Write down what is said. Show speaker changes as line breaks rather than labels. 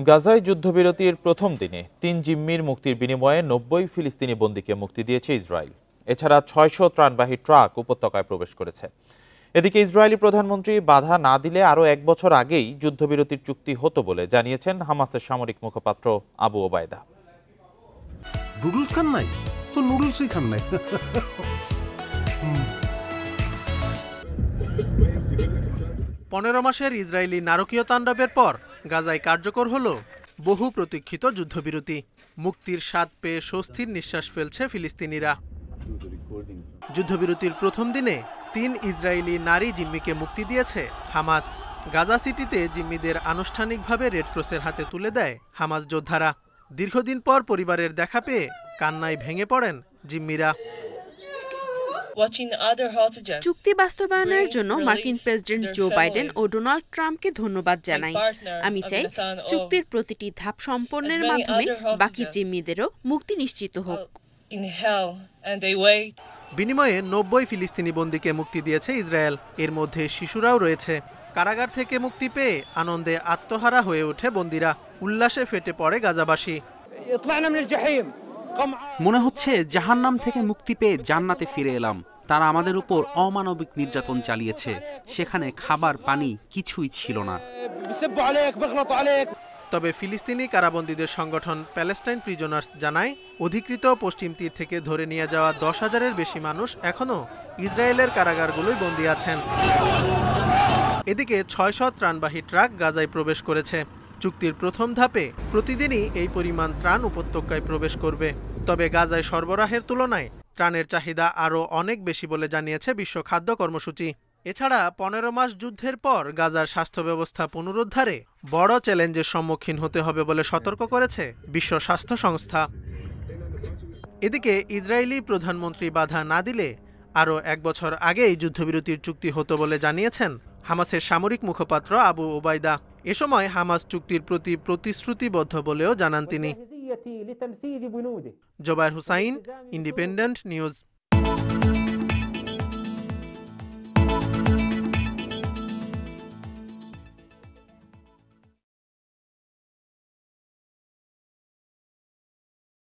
গাজায় যুদ্ধবিরতির প্রথম দিনে ৩ জিম্মির মুক্তির বিনিময়ে ৯০ ফিলিস্তিনি বন্দীকে মুক্তি দিয়েছে ইসরায়েল। এছাড়া ৬০০ ত্রাণবাহী ট্রাক উপত্যকায় প্রবেশ করেছে। এদিকে ইসরায়েলি প্রধানমন্ত্রী বাধা না দিলে আরও ১ বছর আগেই যুদ্ধবিরতির চুক্তি হতো বলে জানিয়েছেন হামাসের সামরিক মুখপাত্র আবু ওবায়দা।
নুডলস খান নাই তো নুডলসই খান নাই।
১৫ মাসের ইসরায়েলি নারকীয় তাণ্ডবের পর গাজায় কার্যকর হল বহু প্রতীক্ষিত যুদ্ধবিরতি। মুক্তির স্বাদ পেয়ে স্বস্তির নিঃশ্বাস ফেলছে ফিলিস্তিনিরা। যুদ্ধবিরতির প্রথম দিনে ৩ ইসরায়েলি নারী জিম্মিকে মুক্তি দিয়েছে হামাস। গাজা সিটিতে জিম্মিদের আনুষ্ঠানিকভাবে রেডক্রসের হাতে তুলে দেয় হামাস যোদ্ধারা। দীর্ঘদিন পর পরিবারের দেখা পেয়ে কান্নায় ভেঙে পড়েন জিম্মিরা।
চুক্তি বাস্তবায়নের জন্য মার্কিন প্রেসিডেন্ট জো বাইডেন ও ডোনাল্ড ট্রাম্পকে ধন্যবাদ জানাই। আমি চাই চুক্তির প্রতিটি ধাপ সম্পন্নের মাধ্যমে বাকি জিম্মিদেরও মুক্তি নিশ্চিত হোক।
বিনিময়ে ৯০ ফিলিস্তিনি বন্দীকে মুক্তি দিয়েছে ইসরায়েল। এর মধ্যে শিশুরাও রয়েছে। কারাগার থেকে মুক্তি পেয়ে আনন্দে আত্মহারা হয়ে ওঠে বন্দীরা। উল্লাসে ফেটে পড়ে গাজাবাসী।
মনে হচ্ছে জাহান্নাম থেকে মুক্তি পেয়ে জান্নাতে ফিরে এলাম। তারা আমাদের উপর অমানবিক নির্যাতন চালিয়েছে, সেখানে খাবার পানি কিছুই ছিল না।
তবে ফিলিস্তিনি কারাবন্দীদের সংগঠন প্যালেস্টাইন প্রিজনার্স জানায়, অধিকৃত পশ্চিম তীর থেকে ধরে নিয়ে যাওয়া ১০,০০০-এর বেশি মানুষ এখনও ইসরায়েলের কারাগারগুলোই বন্দী আছেন। এদিকে ৬০০ ত্রাণবাহী ট্রাক গাজায় প্রবেশ করেছে। চুক্তির প্রথম ধাপে প্রতিদিনই এই পরিমাণ ত্রাণ উপত্যকায় প্রবেশ করবে। তবে গাজায় সরবরাহের তুলনায় ত্রাণের চাহিদা আরও অনেক বেশি বলে জানিয়েছে বিশ্ব খাদ্য কর্মসূচি। এছাড়া ১৫ মাস যুদ্ধের পর গাজার স্বাস্থ্য ব্যবস্থা পুনরুদ্ধারে বড় চ্যালেঞ্জের সম্মুখীন হতে হবে বলে সতর্ক করেছে বিশ্ব স্বাস্থ্য সংস্থা। এদিকে ইসরায়েলি প্রধানমন্ত্রী বাধা না দিলে আরও ১ বছর আগেই যুদ্ধবিরতির চুক্তি হতো বলে জানিয়েছেন হামাসের সামরিক মুখপাত্র আবু ওবায়দা। এ সময় হামাস চুক্তির প্রতি প্রতিশ্রুতিবদ্ধ বলেও জানান তিনি। Zobayer Hussain, independent news.